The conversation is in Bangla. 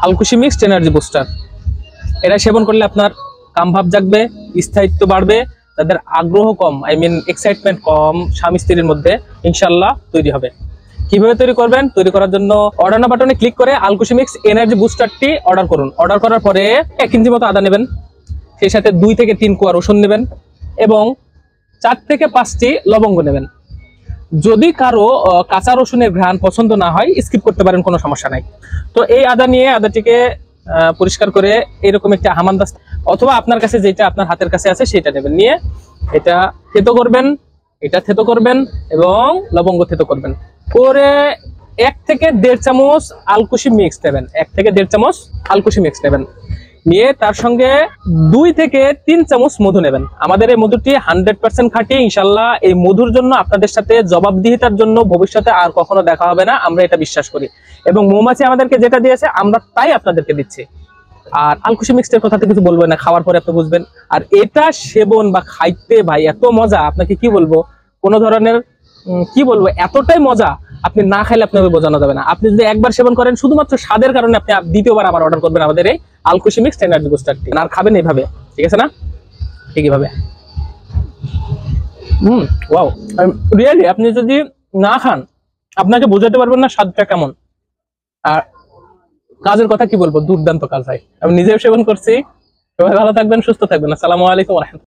আলকুশি মিক্সড এনার্জি বুস্টার। এটা সেবন করলে আপনার কামভাব জাগবে, স্থায়িত্ব বাড়বে, তাদের আগ্রহ কম, আই মিন এক্সাইটমেন্ট কম স্বামী স্ত্রীর মধ্যে ইনশাল্লাহ তৈরি হবে। কিভাবে তৈরি করবেন? তৈরি করার জন্য অর্ডার নাও বাটনে ক্লিক করে আলকুশি মিক্স এনার্জি বুস্টারটি অর্ডার করুন। অর্ডার করার পরে 1 ইঞ্চি মতো আদা নেবেন, সেই সাথে 2 থেকে 3 কোয়া রসুন নেবেন এবং 4 থেকে 5টি লবঙ্গ নেবেন। যদি কারো কাঁচা রসুনের ঘ্রাণ পছন্দ না হয় স্কিপ করতে পারেন, কোনো সমস্যা নাই। তো এই আদা নিয়ে আদাটিকে পরিষ্কার করে এরকম একটা হামানদাস্তা অথবা আপনার কাছে যেটা আপনার হাতের কাছে আছে সেটা নেবেন, নিয়ে এটা থেতো করবেন, এটা থেতো করবেন এবং লবঙ্গ থেতো করবেন করে 1 থেকে 1.5 চামচ আলকুশি মিক্স নেবেন, 1 থেকে 1.5 চামচ আলকুশি মিক্স নেবেন, নিয়ে তার সঙ্গে 2 থেকে 3 চামচ মধু নেবেন। আমাদের এই মধুটি 100% খাঁটি ইনশাল্লাহ। এই মধুর জন্য আপনাদের সাথে জবাবদিহিতার জন্য ভবিষ্যতে আর কখনো দেখা হবে না, আমরা এটা বিশ্বাস করি এবং মৌমাছি আমাদেরকে যেটা দিয়েছে আমরা তাই আপনাদেরকে দিচ্ছি। আর আলকুশি মিক্সের কথা তো কিছু বলবো না, খাওয়ার পরে আপনি বুঝবেন। আর এটা সেবন বা খাইতে ভাই এত মজা, আপনাকে কি বলবো, কোনো ধরনের কি বলবো, এতটাই মজা আপনি না খাইলে আপনাকে বোঝানো যাবে না। আপনি যদি একবার সেবন করেন শুধুমাত্র স্বাদের কারণে আপনি দ্বিতীয়বার আবার অর্ডার করবেন আমাদের এই আলকুশি মিক্সড এনার্জি বুস্টারটি, আর খাবেন এইভাবে, ঠিক আছে না? ঠিক এইভাবে। ওয়াও, রিয়েলি আপনি যদি না খান আপনাকে বোঝাতে পারবেন না স্বাদটা কেমন। আর কাজের কথা কি বলবো, দুর্দান্ত কাজ হয়, আমি নিজেও সেবন করছি। সবাই ভালো থাকবেন, সুস্থ থাকবেন। আসসালামু আলাইকুম ওয়া রাহমাতুল্লাহ।